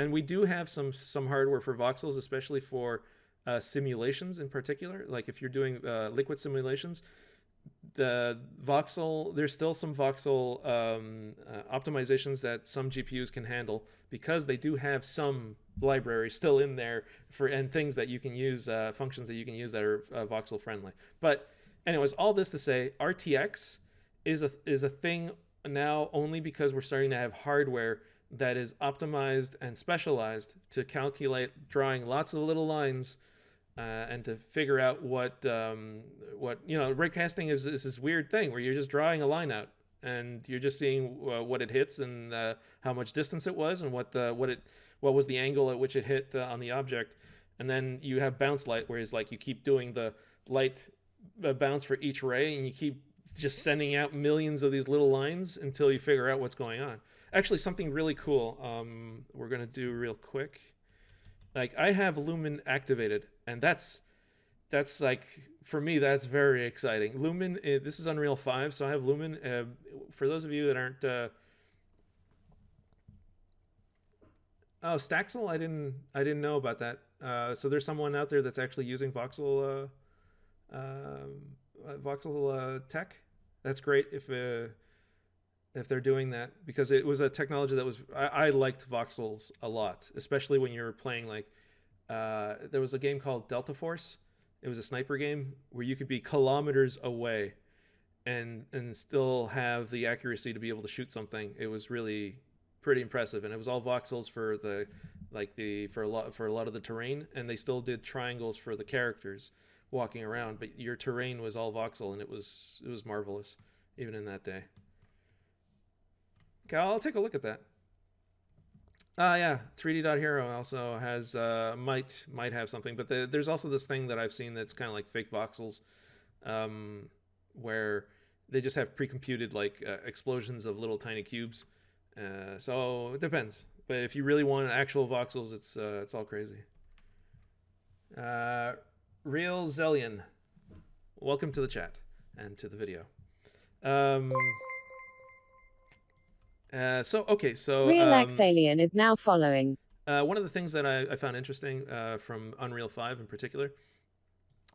And we do have some hardware for voxels, especially for simulations in particular. Like if you're doing liquid simulations, there's still some voxel optimizations that some GPUs can handle, because they do have some library still in there and things that you can use, functions that you can use that are voxel friendly. But anyways, all this to say, RTX is a thing now only because we're starting to have hardware that is optimized and specialized to calculate drawing lots of little lines, and to figure out what raycasting is this weird thing where you're just drawing a line out and you're just seeing what it hits and how much distance it was and what was the angle at which it hit on the object. And then you have bounce light, whereas like you keep doing the light bounce for each ray, and you keep just sending out millions of these little lines until you figure out what's going on. Actually, something really cool we're going to do real quick. Like I have Lumen activated, and that's like, for me, that's very exciting. Lumen, this is Unreal 5, so I have Lumen. For those of you that aren't, oh, Staxel, I didn't know about that. So there's someone out there that's actually using voxel tech. That's great if they're doing that, because it was a technology that was, I liked voxels a lot, especially when you're playing like there was a game called Delta Force. It was a sniper game where you could be kilometers away and still have the accuracy to be able to shoot something. It was really pretty impressive, and it was all voxels for a lot of the terrain, and they still did triangles for the characters walking around, but your terrain was all voxel, and it was marvelous even in that day. Okay, I'll take a look at that. Yeah, 3D.Hero also has might have something, but there's also this thing that I've seen that's kind of like fake voxels, where they just have pre-computed like explosions of little tiny cubes. So it depends. But if you really want actual voxels, it's all crazy. Real Zellion, welcome to the chat and to the video. So Relax Alien is now following. One of the things that I found interesting from Unreal 5 in particular,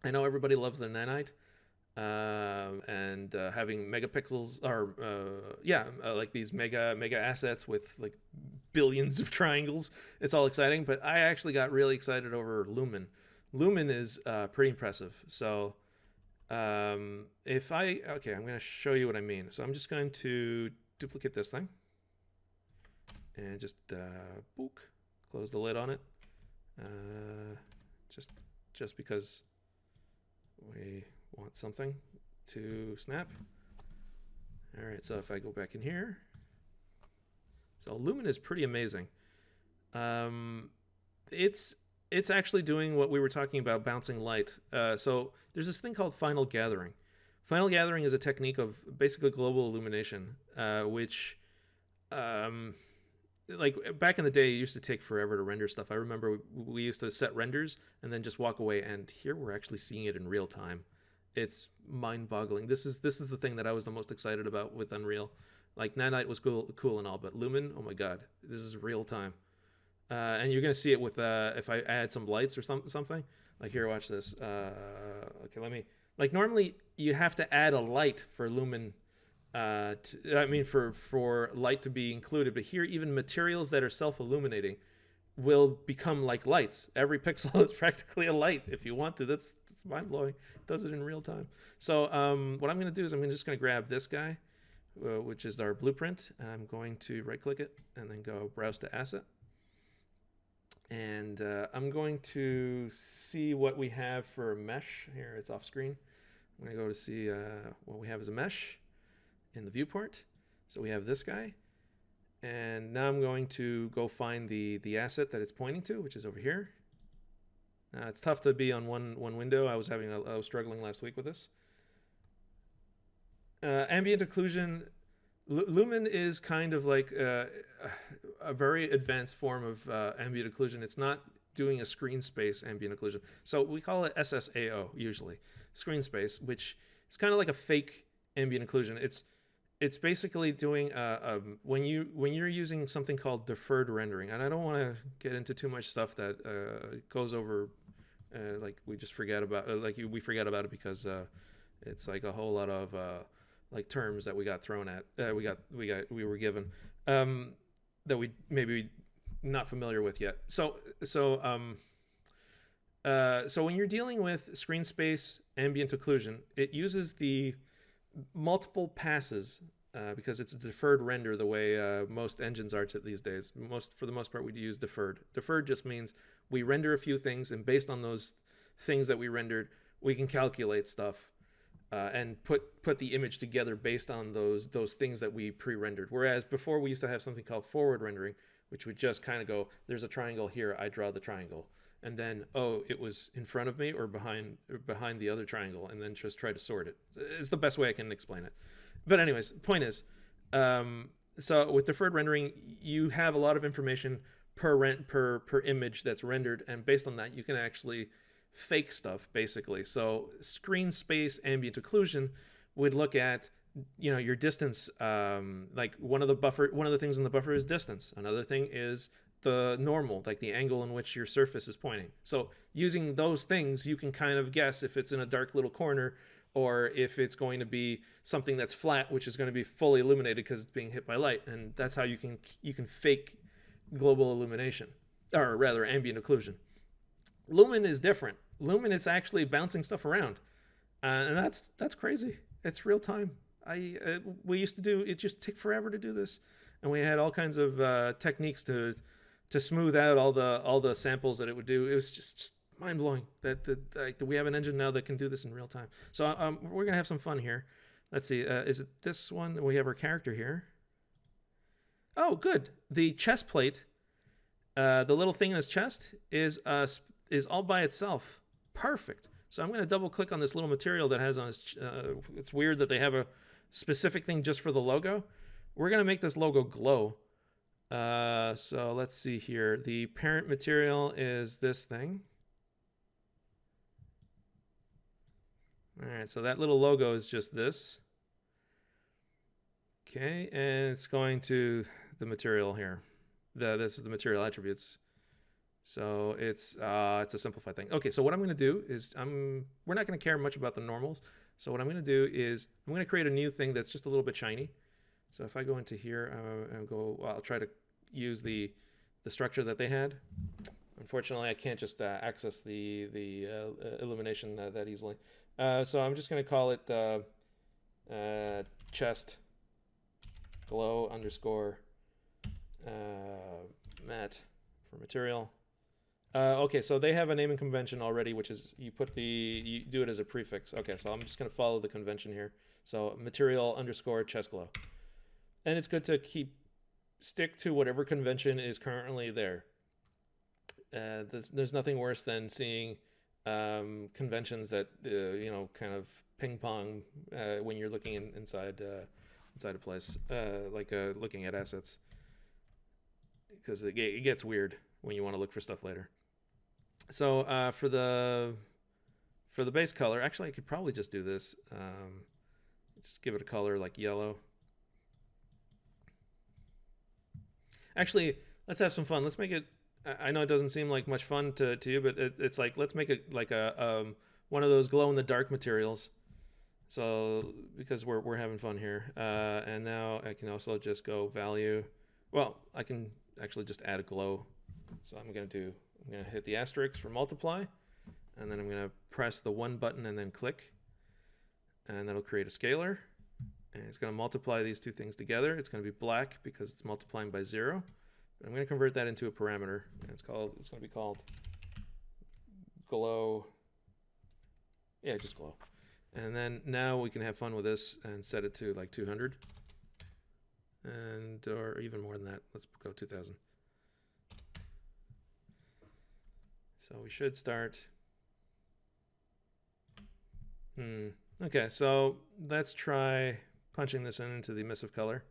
I know everybody loves their nanite, and having megapixels, or like these mega assets with like billions of triangles. It's all exciting, but I actually got really excited over Lumen. Lumen is pretty impressive. So I'm going to show you what I mean. So I'm just going to duplicate this thing and just close the lid on it, just because we want something to snap. All right, so if I go back in here, so Lumen is pretty amazing. It's actually doing what we were talking about, bouncing light. So there's this thing called final gathering. Final gathering is a technique of basically global illumination, which like back in the day, it used to take forever to render stuff. I remember we used to set renders and then just walk away, and here we're actually seeing it in real time. It's mind-boggling. This is the thing that I was the most excited about with Unreal. Like Nanite was cool and all, but Lumen, oh my god, this is real time. And you're gonna see it with if I add some lights or something. Like here, watch this. Okay, let me. Like normally you have to add a light for Lumen. For light to be included, but here even materials that are self-illuminating will become like lights. Every pixel is practically a light if you want to. That's mind-blowing. It does it in real time. So what I'm going to do is I'm just going to grab this guy, which is our blueprint, and I'm going to right-click it and then go browse to asset. And I'm going to see what we have for a mesh. Here, it's off screen. I'm going to go to see what we have as a mesh in the viewport. So we have this guy, and now I'm going to go find the asset that it's pointing to, which is over here. It's tough to be on one window. I was struggling last week with this. Ambient occlusion. Lumen is kind of like a very advanced form of ambient occlusion. It's not doing a screen space ambient occlusion. So we call it SSAO usually, screen space, which is kind of like a fake ambient occlusion. it's basically doing when you're using something called deferred rendering, and I don't want to get into too much stuff that goes over like we just forget about we forget about it because it's like a whole lot of like terms that we got thrown at we were given that we maybe not familiar with yet. So when you're dealing with screen space ambient occlusion, it uses the multiple passes because it's a deferred render the way most engines are these days. For the most part, we use deferred. Deferred just means we render a few things, and based on those things that we rendered, we can calculate stuff and put the image together based on those things that we pre-rendered. Whereas before, we used to have something called forward rendering, which would just kind of go, there's a triangle here, I draw the triangle. And then, oh, it was in front of me or behind the other triangle, and then just try to sort it. It's the best way I can explain it. But anyways, point is, so with deferred rendering, you have a lot of information per image that's rendered, and based on that, you can actually fake stuff, basically. So screen space ambient occlusion would look at your distance. Like one of the things in the buffer is distance. Another thing is the normal, like the angle in which your surface is pointing. So using those things, you can kind of guess if it's in a dark little corner or if it's going to be something that's flat, which is going to be fully illuminated because it's being hit by light. And that's how you can fake global illumination, or rather ambient occlusion. Lumen is different. Lumen is actually bouncing stuff around, and that's crazy. It's real time. We used to do it, just took forever to do this, and we had all kinds of techniques to smooth out all the samples that it would do. It was just mind blowing that we have an engine now that can do this in real time. So we're gonna have some fun here. Let's see. Is it this one? We have our character here. Oh, good. The chest plate, the little thing in his chest is all by itself. Perfect. So I'm going to double click on this little material that has on his. It's weird that they have a specific thing just for the logo. We're going to make this logo glow. So let's see here. The parent material is this thing. All right, so that little logo is just this. Okay, and it's going to the material here. This is the material attributes. So it's a simplified thing. Okay, so what I'm going to do is we're not going to care much about the normals. So what I'm going to do is I'm going to create a new thing that's just a little bit shiny. So if I go into here and I'll try to use the structure that they had. Unfortunately, I can't just access the illumination that easily. So I'm just going to call it chest glow underscore matte for material. Okay, so they have a naming convention already, which is you do it as a prefix. Okay, so I'm just going to follow the convention here. So material underscore chest glow. And it's good to stick to whatever convention is currently there. There's nothing worse than seeing conventions that kind of ping pong when you're looking inside a place, like looking at assets, because it gets weird when you want to look for stuff later. So for the base color, actually I could probably just do this. Just give it a color like yellow. Actually, let's have some fun. Let's make it. I know it doesn't seem like much fun to you, but it's like, let's make it like a one of those glow in the dark materials. So because we're having fun here, and now I can also just go value. Well, I can actually just add a glow. So I'm gonna hit the asterisk for multiply, and then I'm gonna press the 1 button and then click, and that'll create a scalar. And it's going to multiply these two things together. It's going to be black because it's multiplying by 0. But I'm going to convert that into a parameter. And it's going to be called glow. Yeah, just glow. And then now we can have fun with this and set it to like 200. Or even more than that. Let's go 2000. So we should start. Okay, so let's try punching this into the emissive color.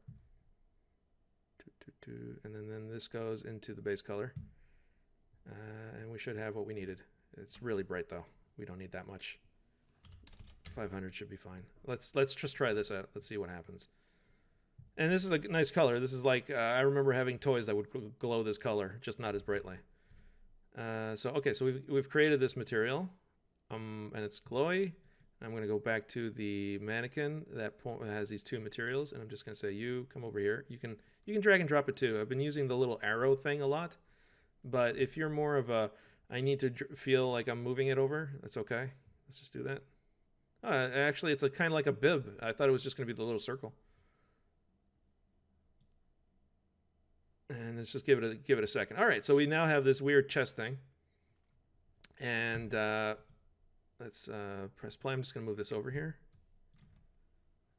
And then this goes into the base color. And we should have what we needed. It's really bright though. We don't need that much. 500 should be fine. Let's just try this out. Let's see what happens. And this is a nice color. This is like, I remember having toys that would glow this color, just not as brightly. Okay, so we've created this material, and it's glowy. I'm going to go back to the mannequin that has these two materials, and I'm just going to say, you come over here. You can drag and drop it too. I've been using the little arrow thing a lot, but if you're more of a, I need to feel like I'm moving it over, that's okay. Let's just do that. Actually, it's kind of like a bib. I thought it was just going to be the little circle. And let's just give it a second. All right, so we now have this weird chest thing, and let's press play. I'm just going to move this over here.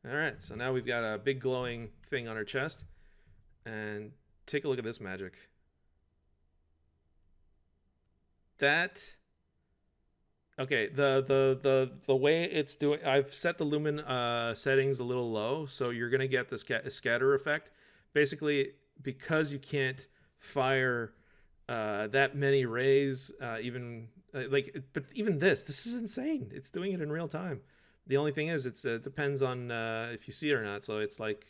All right, so now we've got a big glowing thing on our chest, and take a look at this magic. That, okay, the way it's doing, I've set the lumen settings a little low, so you're going to get this scatter effect. Basically, because you can't fire that many rays, even but even this is insane. It's doing it in real time. The only thing is, it depends on if you see it or not. So it's like,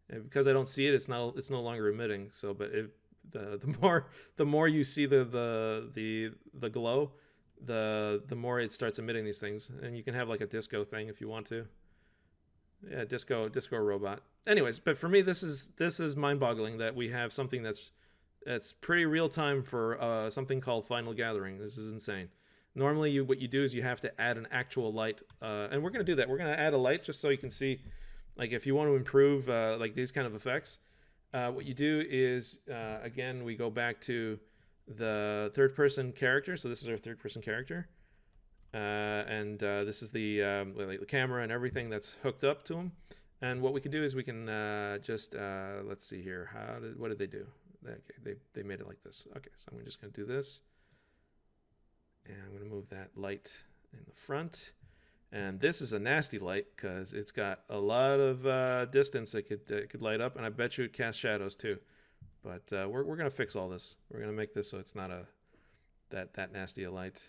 because I don't see it, it's no longer emitting. So, but the more you see the glow, the more it starts emitting these things, and you can have like a disco thing if you want to. Yeah, disco robot. Anyways, but for me, this is mind-boggling that we have something that's pretty real time for something called Final Gathering. This is insane. Normally, what you do is you have to add an actual light, and we're going to do that. We're going to add a light just so you can see, like, if you want to improve like these kind of effects. What you do is, again, we go back to the third-person character. So this is our third-person character. And this is the camera and everything that's hooked up to them. And what we can do is we can just let's see here. What did they do? They made it like this. Okay, so I'm just going to do this, and I'm going to move that light in the front. And this is a nasty light because it's got a lot of distance it could light up, and I bet you it casts shadows too. But we're going to fix all this. We're going to make this so it's not that nasty a light.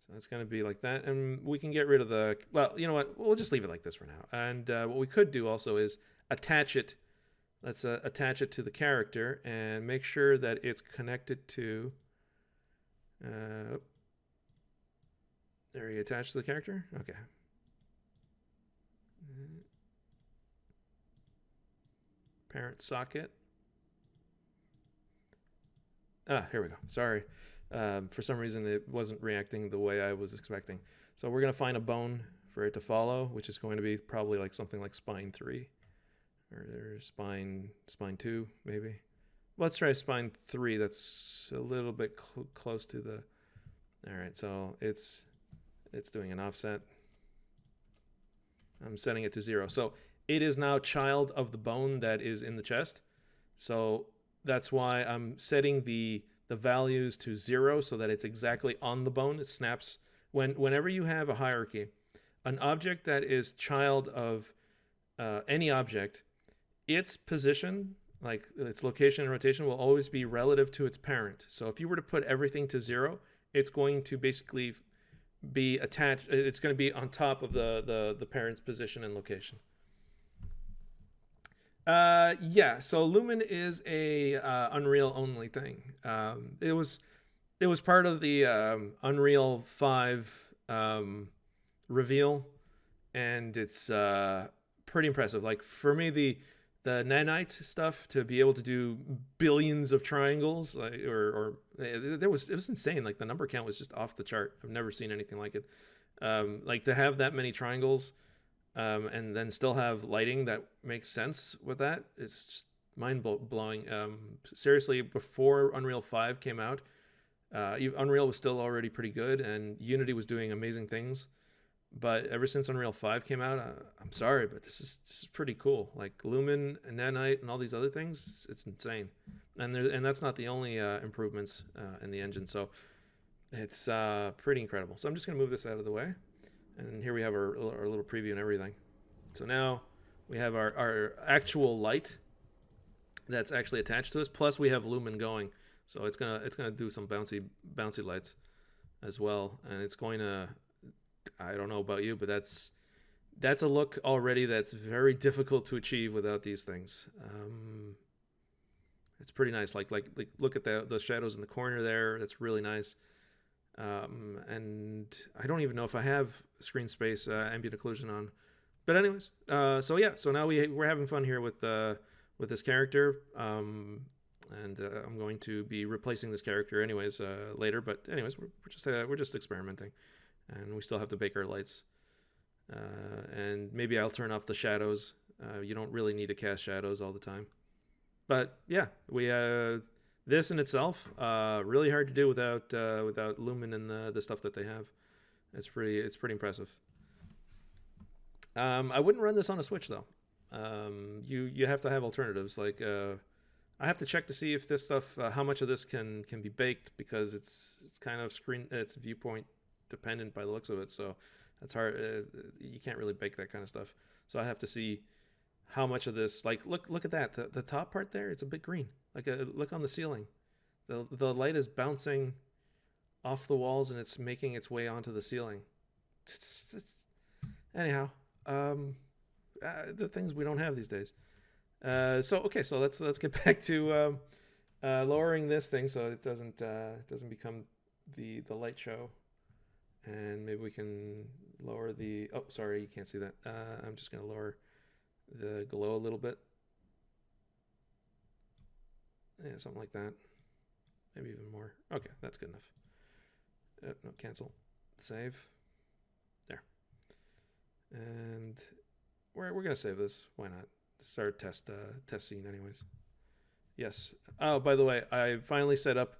So it's going to be like that, and we can get rid of the, well, you know what, we'll just leave it like this for now. And what we could do also is attach it. Let's attach it to the character and make sure that it's connected to, there you attach to the character? Okay. Parent socket. Here we go. Sorry. For some reason, it wasn't reacting the way I was expecting. So we're going to find a bone for it to follow, which is going to be probably like something like spine 3 or spine 2, maybe. Let's try spine 3. That's a little bit close to the. All right, so it's doing an offset. I'm setting it to 0. So it is now child of the bone that is in the chest. So that's why I'm setting the values to 0 so that it's exactly on the bone. It snaps whenever you have a hierarchy. An object that is child of any object, its position, like its location and rotation, will always be relative to its parent. So if you were to put everything to 0, it's going to basically be attached. It's going to be on top of the parent's position and location. Yeah, so Lumen is a Unreal only thing. It was part of the Unreal 5 reveal, and it's pretty impressive. Like, for me, the nanite stuff, to be able to do billions of triangles, it was insane. Like, the number count was just off the chart. I've never seen anything like it. Like, to have that many triangles, and then still have lighting that makes sense with that, it's just mind-blowing. Seriously, before Unreal 5 came out, Unreal was still already pretty good, and Unity was doing amazing things. But ever since Unreal 5 came out, I'm sorry, but this is pretty cool. Like Lumen and nanite and all these other things, it's insane. And that's not the only improvements in the engine. So it's pretty incredible. So I'm just going to move this out of the way. And here we have our little preview and everything. So now we have our actual light that's actually attached to us. Plus we have Lumen going. So it's gonna do some bouncy lights as well. And it's going to, I don't know about you, but that's a look already that's very difficult to achieve without these things. It's pretty nice. Like look at those shadows in the corner there. That's really nice. And I don't even know if I have screen space ambient occlusion on. But anyways, so yeah, so now we're having fun here with this character. And I'm going to be replacing this character anyways later. But anyways, we're just experimenting, and we still have to bake our lights. And maybe I'll turn off the shadows. You don't really need to cast shadows all the time. But yeah, we this in itself really hard to do without Lumen and the stuff that they have. It's pretty impressive. I wouldn't run this on a Switch though. You have to have alternatives. Like I have to check to see if this stuff how much of this can be baked, because it's kind of it's viewpoint dependent by the looks of it. So that's hard. You can't really bake that kind of stuff. So I have to see how much of this, like look at that, the top part there, it's a bit green. Like look on the ceiling, the light is bouncing off the walls and it's making its way onto the ceiling. Anyhow, the things we don't have these days. So let's get back to lowering this thing so it doesn't become the light show. And maybe we can lower the, oh sorry, you can't see that. I'm just gonna lower the glow a little bit. Yeah, something like that. Maybe even more. Okay, that's good enough. No, cancel. Save. There. And we're gonna save this. Why not? Start test scene anyways. Yes. Oh, by the way, I finally set up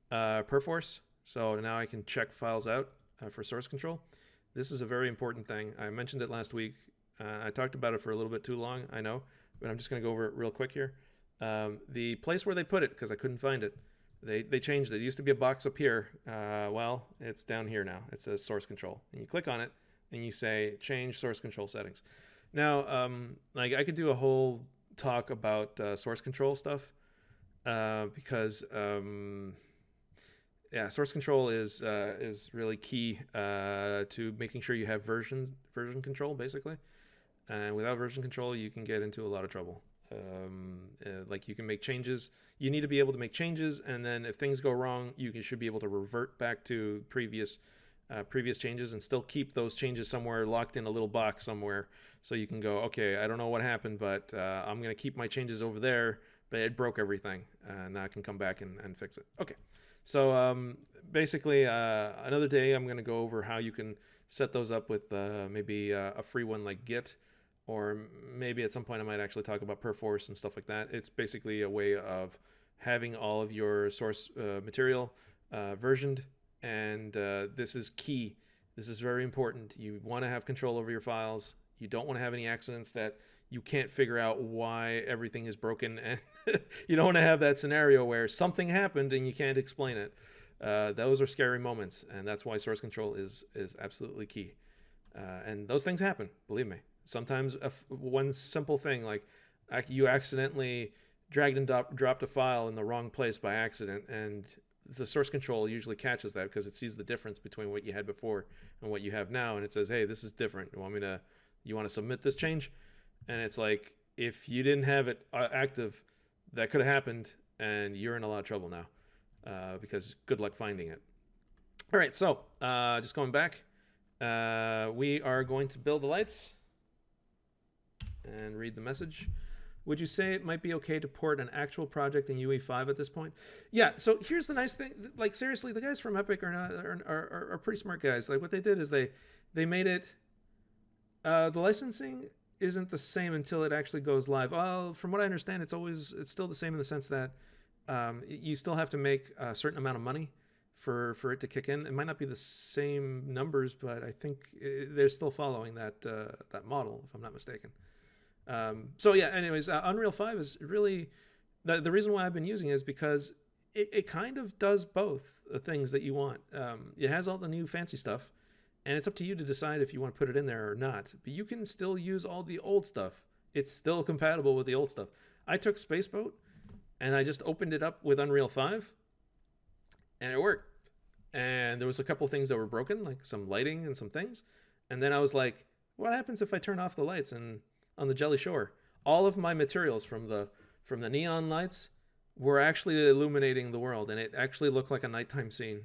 Perforce, so now I can check files out for source control. This is a very important thing. I mentioned it last week. I talked about it for a little bit too long, I know, but I'm just going to go over it real quick here. The place where they put it, because I couldn't find it, they changed it. It used to be a box up here. Well, it's down here now. It says source control. And you click on it, and you say change source control settings. Now, like I could do a whole talk about source control stuff because yeah, source control is really key to making sure you have version control, basically. And without version control, you can get into a lot of trouble. Like you can make changes. You need to be able to make changes, and then if things go wrong, you should be able to revert back to previous changes and still keep those changes somewhere locked in a little box somewhere. So you can go, okay, I don't know what happened, but I'm going to keep my changes over there, but it broke everything. And now I can come back and fix it. Okay. So basically, another day I'm going to go over how you can set those up with maybe a free one like Git, or maybe at some point I might actually talk about Perforce and stuff like that. It's basically a way of having all of your source material versioned, and this is key. This is very important. You want to have control over your files. You don't want to have any accidents that you can't figure out why everything is broken, and you don't want to have that scenario where something happened and you can't explain it. Those are scary moments, and that's why source control is absolutely key. And those things happen, believe me. Sometimes one simple thing like you accidentally dragged and dropped a file in the wrong place by accident, and the source control usually catches that because it sees the difference between what you had before and what you have now, and it says, hey, this is different. You want to submit this change? And it's like, if you didn't have it active, that could have happened, and you're in a lot of trouble now because good luck finding it. All right, so just going back, we are going to build the lights and read the message. Would you say it might be okay to port an actual project in UE5 at this point? Yeah, so here's the nice thing. Like, seriously, the guys from Epic are pretty smart guys. Like, what they did is they made it, the licensing isn't the same until it actually goes live. Well, from what I understand, it's still the same in the sense that you still have to make a certain amount of money for it to kick in. It might not be the same numbers, but I think they're still following that model, if I'm not mistaken. So yeah, anyways, Unreal 5 is really, the reason why I've been using it is because it kind of does both the things that you want. It has all the new fancy stuff, and it's up to you to decide if you want to put it in there or not. But you can still use all the old stuff. It's still compatible with the old stuff. I took Spaceboat, and I just opened it up with Unreal 5, and it worked. And there was a couple things that were broken, like some lighting and some things. And then I was like, what happens if I turn off the lights and on the Jelly Shore? All of my materials from the neon lights were actually illuminating the world, and it actually looked like a nighttime scene.